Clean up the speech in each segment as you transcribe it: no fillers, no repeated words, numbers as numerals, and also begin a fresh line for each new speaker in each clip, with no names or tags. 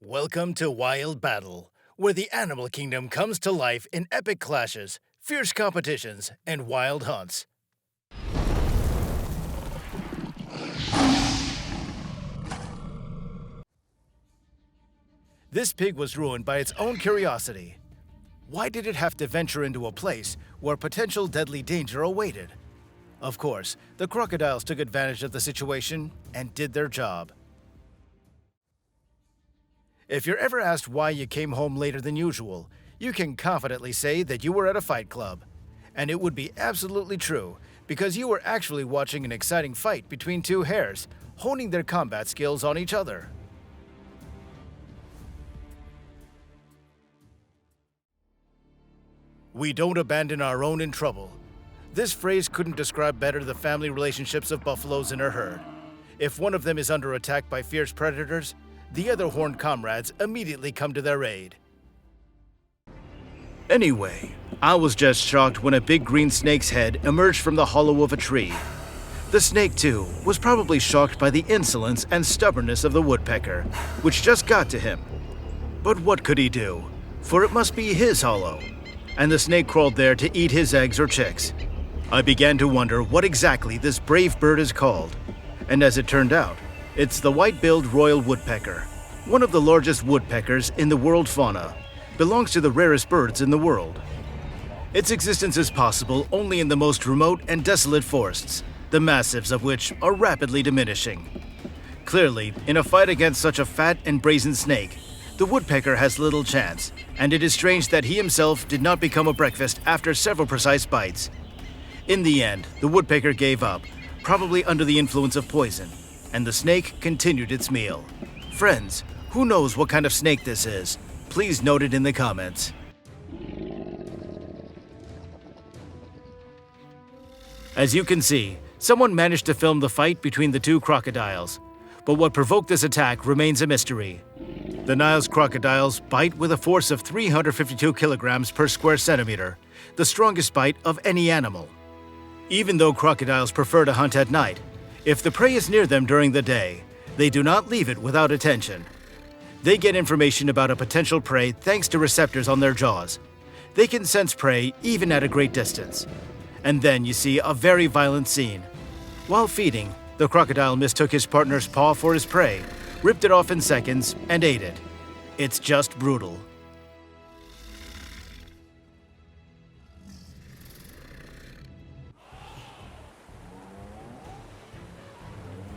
Welcome to Wild Battle, where the animal kingdom comes to life in epic clashes, fierce competitions, and wild hunts. This pig was ruined by its own curiosity. Why did it have to venture into a place where potential deadly danger awaited? Of course, the crocodiles took advantage of the situation and did their job. If you're ever asked why you came home later than usual, you can confidently say that you were at a fight club. And it would be absolutely true, because you were actually watching an exciting fight between two hares, honing their combat skills on each other. We don't abandon our own in trouble. This phrase couldn't describe better the family relationships of buffaloes in a herd. If one of them is under attack by fierce predators, the other horned comrades immediately come to their aid. Anyway, I was just shocked when a big green snake's head emerged from the hollow of a tree. The snake, too, was probably shocked by the insolence and stubbornness of the woodpecker, which just got to him. But what could he do? For it must be his hollow, and the snake crawled there to eat his eggs or chicks. I began to wonder what exactly this brave bird is called, and as it turned out, it's the white-billed royal woodpecker, one of the largest woodpeckers in the world fauna, belongs to the rarest birds in the world. Its existence is possible only in the most remote and desolate forests, the massives of which are rapidly diminishing. Clearly, in a fight against such a fat and brazen snake, the woodpecker has little chance, and it is strange that he himself did not become a breakfast after several precise bites. In the end, the woodpecker gave up, probably under the influence of poison, and the snake continued its meal. Friends, who knows what kind of snake this is? Please note it in the comments. As you can see, someone managed to film the fight between the two crocodiles. But what provoked this attack remains a mystery. The Nile's crocodiles bite with a force of 352 kilograms per square centimeter, the strongest bite of any animal. Even though crocodiles prefer to hunt at night, if the prey is near them during the day, they do not leave it without attention. They get information about a potential prey thanks to receptors on their jaws. They can sense prey even at a great distance. And then you see a very violent scene. While feeding, the crocodile mistook his partner's paw for his prey, ripped it off in seconds, and ate it. It's just brutal.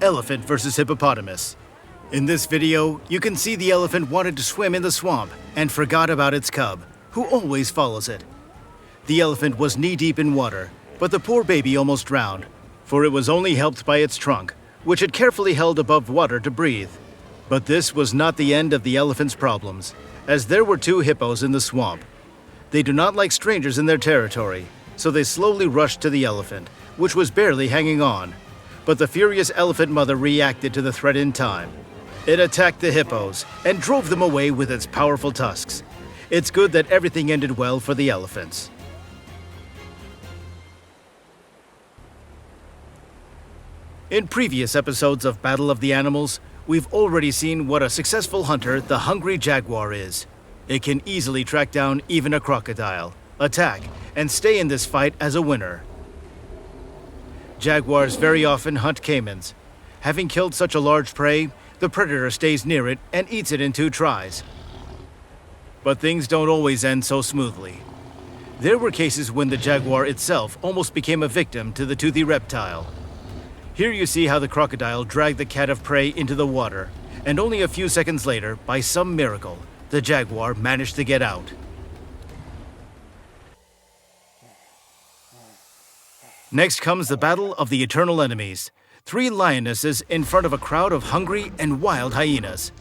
Elephant versus hippopotamus. In this video, you can see the elephant wanted to swim in the swamp and forgot about its cub, who always follows it. The elephant was knee-deep in water, but the poor baby almost drowned, for it was only helped by its trunk, which it carefully held above water to breathe. But this was not the end of the elephant's problems, as there were two hippos in the swamp. They do not like strangers in their territory, so they slowly rushed to the elephant, which was barely hanging on. But the furious elephant mother reacted to the threat in time. It attacked the hippos and drove them away with its powerful tusks. It's good that everything ended well for the elephants. In previous episodes of Battle of the Animals, we've already seen what a successful hunter the hungry jaguar is. It can easily track down even a crocodile, attack, and stay in this fight as a winner. Jaguars very often hunt caimans. Having killed such a large prey, the predator stays near it and eats it in 2 tries. But things don't always end so smoothly. There were cases when the jaguar itself almost became a victim to the toothy reptile. Here you see how the crocodile dragged the cat of prey into the water, and only a few seconds later, by some miracle, the jaguar managed to get out. Next comes the battle of the eternal enemies, 3 lionesses in front of a crowd of hungry and wild hyenas.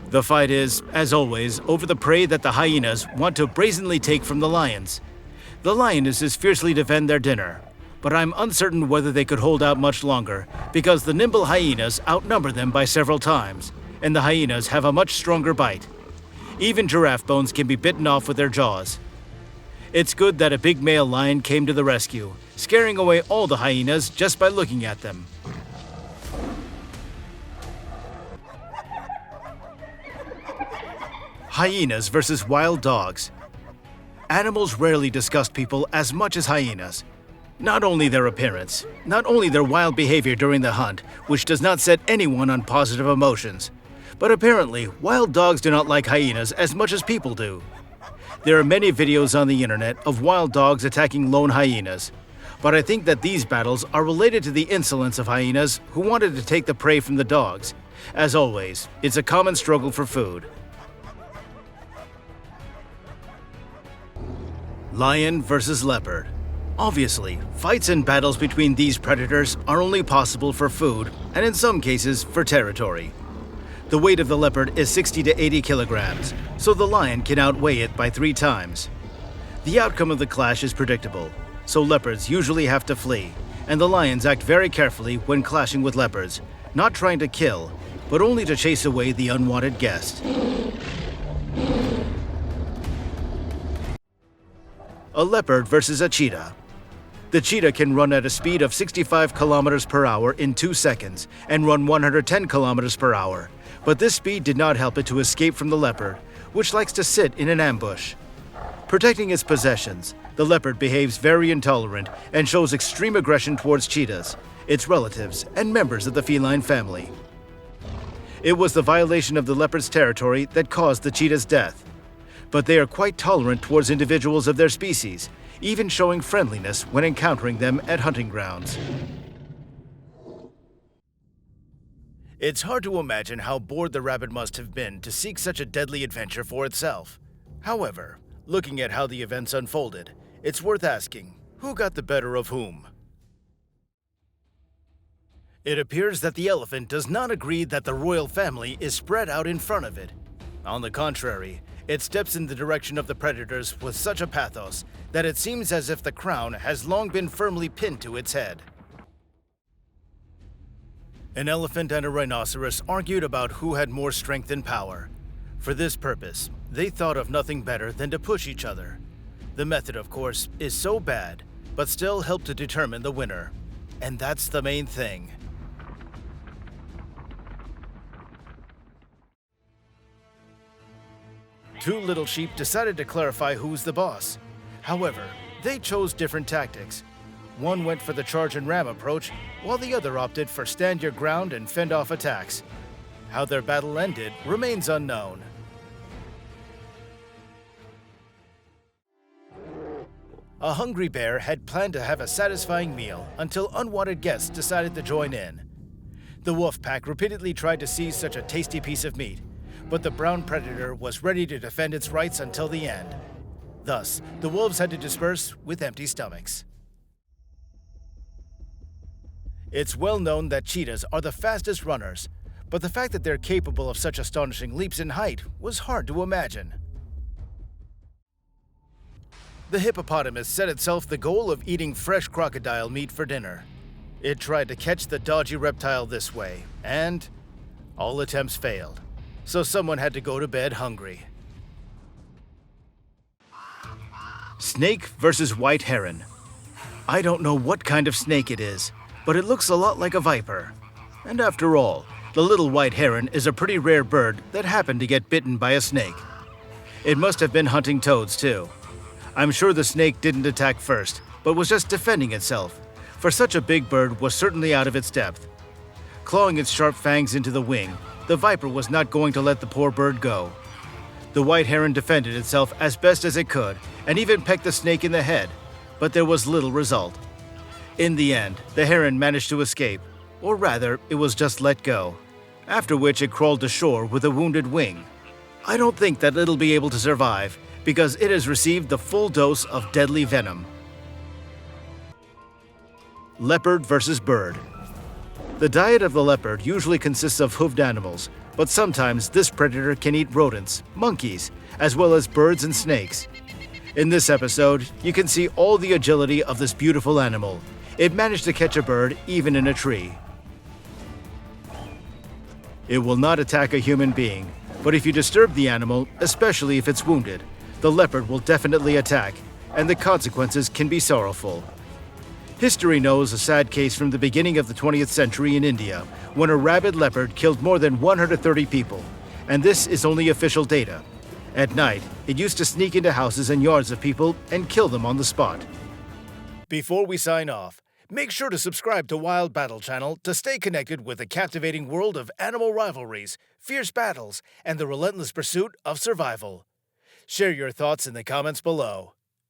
The fight is, as always, over the prey that the hyenas want to brazenly take from the lions. The lionesses fiercely defend their dinner, but I'm uncertain whether they could hold out much longer, because the nimble hyenas outnumber them by several times, and the hyenas have a much stronger bite. Even giraffe bones can be bitten off with their jaws. It's good that a big male lion came to the rescue, scaring away all the hyenas just by looking at them. Hyenas versus wild dogs. Animals rarely disgust people as much as hyenas. Not only their appearance, not only their wild behavior during the hunt, which does not set anyone on positive emotions, but apparently wild dogs do not like hyenas as much as people do. There are many videos on the internet of wild dogs attacking lone hyenas, but I think that these battles are related to the insolence of hyenas who wanted to take the prey from the dogs. As always, it's a common struggle for food. Lion versus leopard. Obviously, fights and battles between these predators are only possible for food, and in some cases, for territory. The weight of the leopard is 60 to 80 kilograms, so the lion can outweigh it by 3 times. The outcome of the clash is predictable, so leopards usually have to flee, and the lions act very carefully when clashing with leopards, not trying to kill, but only to chase away the unwanted guest. A leopard versus a cheetah. The cheetah can run at a speed of 65 kilometers per hour in 2 seconds and run 110 kilometers per hour, but this speed did not help it to escape from the leopard, which likes to sit in an ambush. Protecting its possessions, the leopard behaves very intolerant and shows extreme aggression towards cheetahs, its relatives, and members of the feline family. It was the violation of the leopard's territory that caused the cheetah's death, but they are quite tolerant towards individuals of their species, even showing friendliness when encountering them at hunting grounds. It's hard to imagine how bored the rabbit must have been to seek such a deadly adventure for itself. However, looking at how the events unfolded, it's worth asking, who got the better of whom? It appears that the elephant does not agree that the royal family is spread out in front of it. On the contrary, it steps in the direction of the predators with such a pathos that it seems as if the crown has long been firmly pinned to its head. An elephant and a rhinoceros argued about who had more strength and power. For this purpose, they thought of nothing better than to push each other. The method, of course, is so bad, but still helped to determine the winner. And that's the main thing. Two little sheep decided to clarify who's the boss. However, they chose different tactics. One went for the charge and ram approach, while the other opted for stand your ground and fend off attacks. How their battle ended remains unknown. A hungry bear had planned to have a satisfying meal until unwanted guests decided to join in. The wolf pack repeatedly tried to seize such a tasty piece of meat, but the brown predator was ready to defend its rights until the end. Thus, the wolves had to disperse with empty stomachs. It's well known that cheetahs are the fastest runners, but the fact that they're capable of such astonishing leaps in height was hard to imagine. The hippopotamus set itself the goal of eating fresh crocodile meat for dinner. It tried to catch the dodgy reptile this way, and all attempts failed. So someone had to go to bed hungry. Snake versus white heron. I don't know what kind of snake it is, but it looks a lot like a viper. And after all, the little white heron is a pretty rare bird that happened to get bitten by a snake. It must have been hunting toads too. I'm sure the snake didn't attack first, but was just defending itself, for such a big bird was certainly out of its depth. Clawing its sharp fangs into the wing, the viper was not going to let the poor bird go. The white heron defended itself as best as it could, and even pecked the snake in the head, but there was little result. In the end, the heron managed to escape, or rather, it was just let go, after which it crawled to shore with a wounded wing. I don't think that it'll be able to survive, because it has received the full dose of deadly venom. Leopard versus bird. The diet of the leopard usually consists of hoofed animals, but sometimes this predator can eat rodents, monkeys, as well as birds and snakes. In this episode, you can see all the agility of this beautiful animal. It managed to catch a bird even in a tree. It will not attack a human being, but if you disturb the animal, especially if it's wounded, the leopard will definitely attack, and the consequences can be sorrowful. History knows a sad case from the beginning of the 20th century in India, when a rabid leopard killed more than 130 people, and this is only official data. At night, it used to sneak into houses and yards of people and kill them on the spot. Before we sign off, make sure to subscribe to Wild Battle Channel to stay connected with the captivating world of animal rivalries, fierce battles, and the relentless pursuit of survival. Share your thoughts in the comments below.